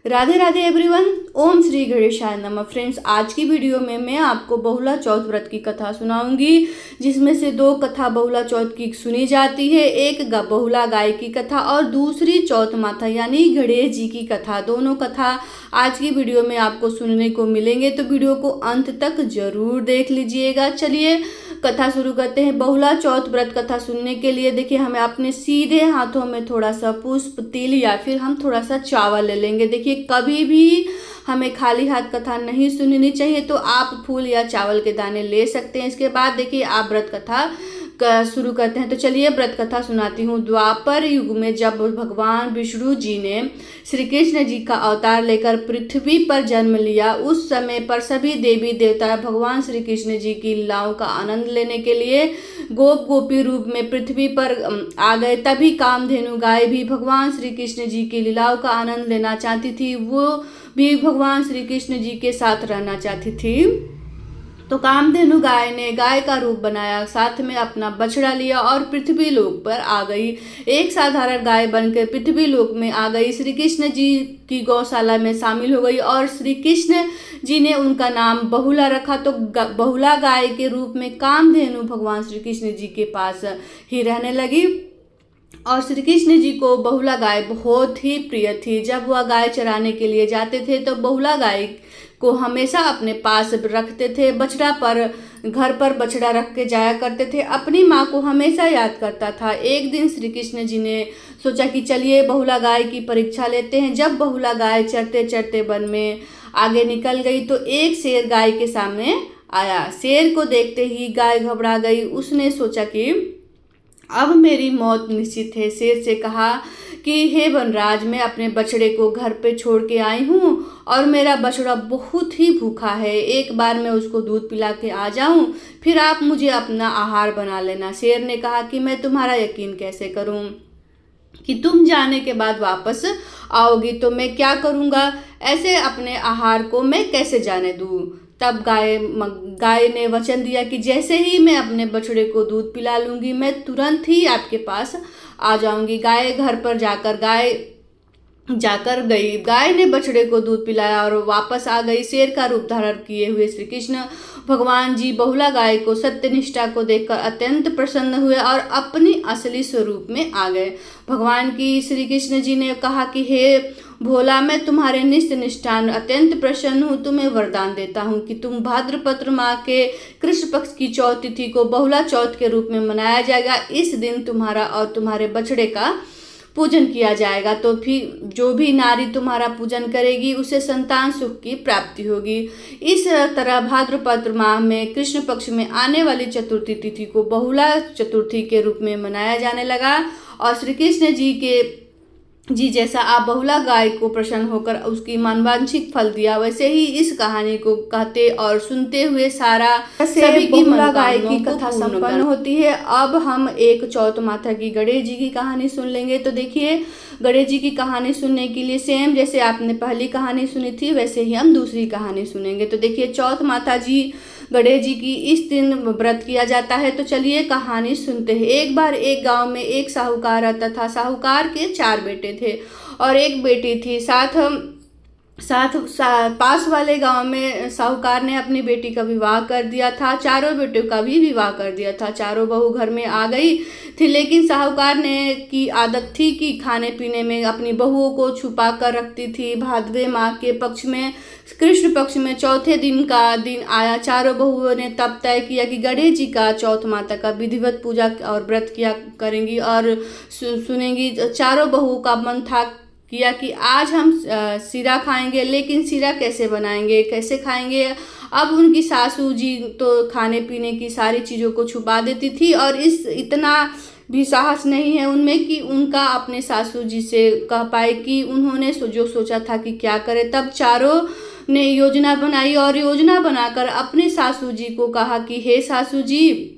Radhe Radhe everyone. ओम श्री गणेशाय नमः। Friends, आज की वीडियो में मैं आपको बहुला चौथ व्रत की कथा सुनाऊंगी, जिसमें से दो कथा बहुला चौथ की सुनी जाती है। एक बहुला गाय की कथा और दूसरी चौथ माता यानी गणेश जी की कथा। दोनों कथा आज की वीडियो में आपको सुनने को मिलेंगे, तो वीडियो को अंत तक जरूर देख लीजिएगा। चलिए कथा शुरू करते हैं। बहुला चौथ व्रत कथा सुनने के लिए देखिए, हमें अपने सीधे हाथों में थोड़ा सा पुष्प, तिल या फिर हम थोड़ा सा चावल ले लेंगे। देखिए, कभी भी हमें खाली हाथ कथा नहीं सुननी चाहिए, तो आप फूल या चावल के दाने ले सकते हैं। इसके बाद देखिए आप व्रत कथा शुरू करते हैं। तो चलिए व्रत कथा सुनाती हूँ। द्वापर युग में जब भगवान विष्णु जी ने श्री कृष्ण जी का अवतार लेकर पृथ्वी पर जन्म लिया, उस समय पर सभी देवी देवता भगवान श्री कृष्ण जी की लीलाओं का आनंद लेने के लिए गोप गोपी रूप में पृथ्वी पर आ गए। तभी कामधेनु गाय भी भगवान श्री कृष्ण जी की लीलाओं का आनंद लेना चाहती थी, वो भी भगवान श्री कृष्ण जी के साथ रहना चाहती थी। तो कामधेनु गाय ने गाय का रूप बनाया, साथ में अपना बछड़ा लिया और पृथ्वी लोक पर आ गई। एक साधारण गाय बनकर पृथ्वी लोक में आ गई, श्री कृष्ण जी की गौशाला में शामिल हो गई और श्री कृष्ण जी ने उनका नाम बहुला रखा। तो बहुला गाय के रूप में कामधेनु भगवान श्री कृष्ण जी के पास ही रहने लगी और श्री कृष्ण जी को बहुला गाय बहुत ही प्रिय थी। जब वह गाय चराने के लिए जाते थे तो बहुला गाय को हमेशा अपने पास रखते थे। बछड़ा पर घर पर बछड़ा रख के जाया करते थे। अपनी माँ को हमेशा याद करता था। एक दिन श्री कृष्ण जी ने सोचा कि चलिए बहुला गाय की परीक्षा लेते हैं। जब बहुला गाय चरते चरते वन में आगे निकल गई तो एक शेर गाय के सामने आया। शेर को देखते ही गाय घबरा गई। उसने सोचा कि अब मेरी मौत निश्चित है। शेर से कहा कि हे वनराज, मैं अपने बछड़े को घर पे छोड़ के आई हूँ और मेरा बछड़ा बहुत ही भूखा है। एक बार मैं उसको दूध पिला के आ जाऊँ, फिर आप मुझे अपना आहार बना लेना। शेर ने कहा कि मैं तुम्हारा यकीन कैसे करूँ कि तुम जाने के बाद वापस आओगी, तो मैं क्या करूँगा? ऐसे अपने आहार को मैं कैसे जाने दूँ? तब गाय ने वचन दिया कि जैसे ही मैं अपने बछड़े को दूध पिला लूँगी, मैं तुरंत ही आपके पास आ जाऊँगी। गाय घर पर जाकर गई। गाय ने बछड़े को दूध पिलाया और वापस आ गई। शेर का रूप धारण किए हुए श्री कृष्ण भगवान जी बहुला गाय को सत्यनिष्ठा को देखकर अत्यंत प्रसन्न हुए और अपनी असली स्वरूप में आ गए। भगवान की श्री कृष्ण जी ने कहा कि हे भोला, मैं तुम्हारे निष्ठान अत्यंत प्रसन्न हूँ। तुम्हें वरदान देता हूँ कि तुम भाद्रपद माह के कृष्ण पक्ष की चौथ तिथि को बहुला चौथ के रूप में मनाया जाएगा। इस दिन तुम्हारा और तुम्हारे बछड़े का पूजन किया जाएगा। तो फिर जो भी नारी तुम्हारा पूजन करेगी उसे संतान सुख की प्राप्ति होगी। इस तरह भाद्रपद माह में कृष्ण पक्ष में आने वाली चतुर्थी तिथि को बहुला चतुर्थी के रूप में मनाया जाने लगा और श्री कृष्ण जी जैसा आप बहुला गाय को प्रसन्न होकर उसकी मनवांछित फल दिया, वैसे ही इस कहानी को कहते और सुनते हुए सभी की बहुला गाय की कथा संपन्न होती है। अब हम एक चौथ माता की गणेश जी की कहानी सुन लेंगे। तो देखिए, गणेश जी की कहानी सुनने के लिए सेम जैसे आपने पहली कहानी सुनी थी वैसे ही हम दूसरी कहानी सुनेंगे। तो देखिए, चौथ माता जी गणेश जी की इस दिन व्रत किया जाता है। तो चलिए कहानी सुनते हैं। एक बार एक गांव में एक साहूकार रहता था। साहूकार के 4 बेटे थे और एक बेटी थी। पास वाले गांव में साहूकार ने अपनी बेटी का विवाह कर दिया था। चारों बेटों का भी विवाह कर दिया था। चारों बहू घर में आ गई थी, लेकिन साहूकार ने की आदत थी कि खाने पीने में अपनी बहुओं को छुपा कर रखती थी। भादवे माह के पक्ष में कृष्ण पक्ष में चौथे दिन का दिन आया। चारों बहुओं ने तब तय किया कि गणेश जी का चौथ माता का विधिवत पूजा और व्रत किया करेंगी और सुनेंगी। चारों बहुओं का मन था किया कि आज हम सीरा खाएंगे, लेकिन सीरा कैसे बनाएंगे, कैसे खाएंगे? अब उनकी सासू जी तो खाने पीने की सारी चीज़ों को छुपा देती थी और इतना भी साहस नहीं है उनमें कि उनका अपने सासू जी से कह पाए कि उन्होंने जो सोचा था कि क्या करे। तब चारों ने योजना बनाई और योजना बनाकर अपने सासू जी को कहा कि हे सासू जी,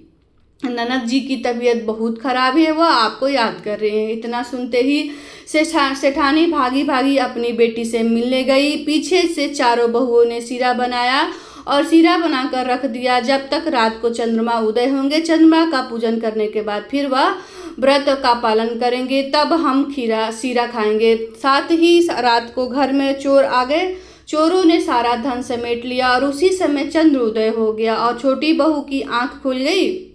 ननद जी की तबीयत बहुत खराब है, वह आपको याद कर रहे हैं। इतना सुनते ही सेठानी भागी भागी अपनी बेटी से मिलने गई। पीछे से चारों बहुओं ने सीरा बनाया और सीरा बनाकर रख दिया। जब तक रात को चंद्रमा उदय होंगे, चंद्रमा का पूजन करने के बाद फिर वह व्रत का पालन करेंगे तब हम खीरा शीरा खाएंगे। साथ ही रात को घर में चोर आ गए। चोरों ने सारा धन समेट लिया और उसी समय चंद्रोदय हो गया और छोटी बहू की आंख खुल गई।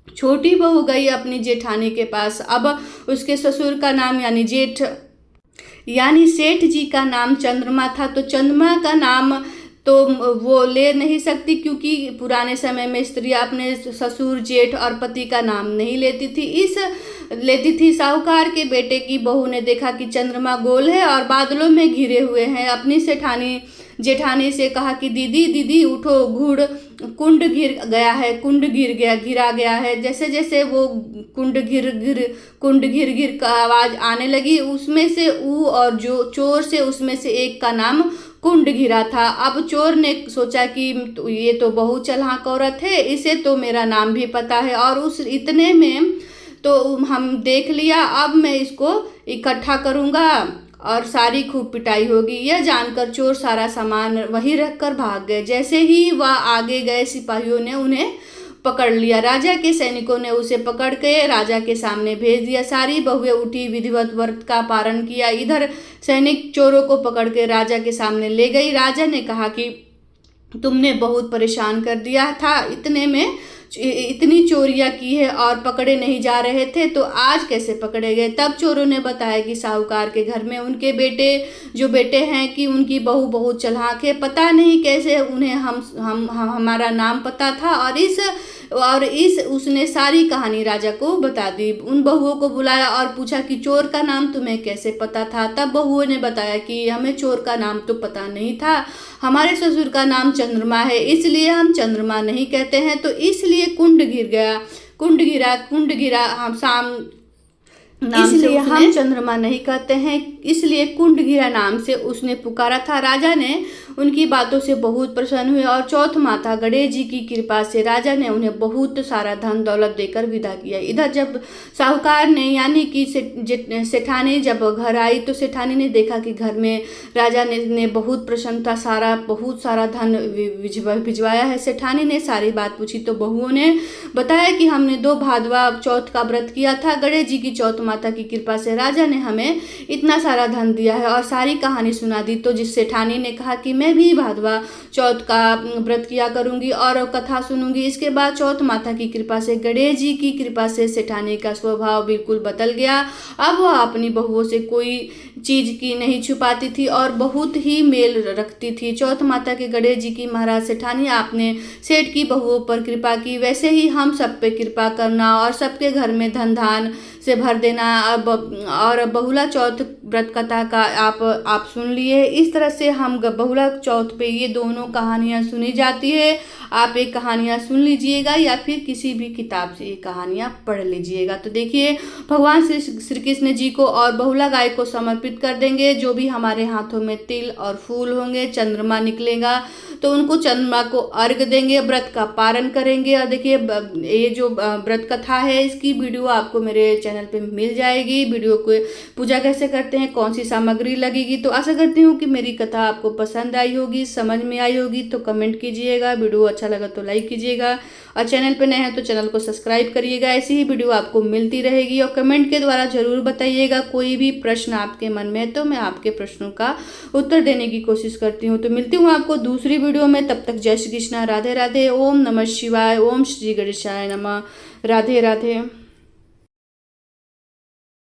छोटी बहू गई अपनी जेठानी के पास। अब उसके ससुर का नाम यानी सेठ जी का नाम चंद्रमा था, तो चंद्रमा का नाम तो वो ले नहीं सकती, क्योंकि पुराने समय में स्त्रियां अपने ससुर, जेठ और पति का नाम नहीं लेती थी। साहूकार के बेटे की बहू ने देखा कि चंद्रमा गोल है और बादलों में घिरे हुए हैं। अपनी जेठानी से कहा कि दीदी उठो, कुंड घिरा गया है। जैसे जैसे वो कुंड घिर का आवाज आने लगी, उसमें से और जो चोर से उसमें से एक का नाम कुंड घिरा था। अब चोर ने सोचा कि ये तो बहुत चालाक औरत है, इसे तो मेरा नाम भी पता है और उस इतने में तो हम देख लिया, अब मैं इसको इकट्ठा करूँगा और सारी खूब पिटाई होगी। यह जानकर चोर सारा सामान वहीं रखकर भाग गए। जैसे ही वह आगे गए, सिपाहियों ने उन्हें पकड़ लिया। राजा के सैनिकों ने उसे पकड़ के राजा के सामने भेज दिया। सारी बहुएं उठी, विधिवत व्रत का पारण किया। इधर सैनिक चोरों को पकड़ के राजा के सामने ले गई। राजा ने कहा कि तुमने बहुत परेशान कर दिया था, इतनी चोरियां की है और पकड़े नहीं जा रहे थे, तो आज कैसे पकड़े गए। तब चोरों ने बताया कि साहूकार के घर में उनके बेटे हैं कि उनकी बहू बहुत चालाक है, पता नहीं कैसे उन्हें हमारा नाम पता था और उसने सारी कहानी राजा को बता दी। उन बहुओं को बुलाया और पूछा कि चोर का नाम तुम्हें कैसे पता था। तब बहुओं ने बताया कि हमें चोर का नाम तो पता नहीं था, हमारे ससुर का नाम चंद्रमा है, इसलिए हम चंद्रमा नहीं कहते हैं, तो इसलिए कुंड गिरा हम शाम नाम इसलिए हम चंद्रमा नहीं कहते हैं, इसलिए कुंड घिरा नाम से उसने पुकारा था। राजा ने उनकी बातों से बहुत प्रसन्न हुए और चौथ माता गणेश जी की कृपा से राजा ने उन्हें बहुत सारा धन दौलत देकर विदा किया। इधर जब साहूकार ने यानी कि सेठानी जब घर आई, तो सेठानी ने देखा कि घर में राजा ने बहुत प्रसन्नता बहुत सारा धन भिजवाया है। सेठानी ने सारी बात पूछी तो बहुओं ने बताया कि हमने 2 भादवा चौथ का व्रत किया था, गणेश जी की चौथ माता की कृपा से राजा ने हमें इतना सारा धन दिया है और सारी कहानी सुना दी। तो जिस सेठानी ने कहा कि मैं भी भादवा चौथ का व्रत किया करूंगी और कथा सुनूंगी। इसके बाद चौथ माता की कृपा से, गणेश जी की कृपा से सेठानी का स्वभाव बिल्कुल बदल गया। अब वह अपनी बहुओं से कोई चीज की नहीं छुपाती थी और बहुत ही मेल रखती थी। चौथ माता के गणेश जी की महाराज सेठानी, आपने सेठ की बहुओं पर कृपा की, वैसे ही हम सब पे कृपा करना और सबके घर में धन धान से भर देना। और बहुला चौथ व्रत कथा का आप सुन लिए। इस तरह से हम बहुला चौथ पे ये दोनों कहानियाँ सुनी जाती है। आप एक कहानियाँ सुन लीजिएगा या फिर किसी भी किताब से ये कहानियाँ पढ़ लीजिएगा। तो देखिए, भगवान श्री कृष्ण जी को और बहुला गाय को समर्पित कर देंगे। जो भी हमारे हाथों में तिल और फूल होंगे, चंद्रमा निकलेगा तो उनको चंद्रमा को अर्घ देंगे, व्रत का पारण करेंगे। और देखिए, ये जो व्रत कथा है इसकी वीडियो आपको मेरे चैनल पे मिल जाएगी। वीडियो को पूजा कैसे करते हैं, कौन सी सामग्री लगेगी। तो आशा करती हूँ कि मेरी कथा आपको पसंद आई होगी, समझ में आई होगी। तो कमेंट कीजिएगा, वीडियो अच्छा लगा तो लाइक कीजिएगा और चैनल पे नए हैं तो चैनल को सब्सक्राइब करिएगा। ऐसी ही वीडियो आपको मिलती रहेगी और कमेंट के द्वारा जरूर बताइएगा। कोई भी प्रश्न आपके मन में है तो मैं आपके प्रश्नों का उत्तर देने की कोशिश करती हूँ। तो मिलती हूँ आपको दूसरी वीडियो में, तब तक जय श्री कृष्णा, राधे राधे, ओम नमः शिवाय, ओम श्री गणेशाय नमः, राधे राधे।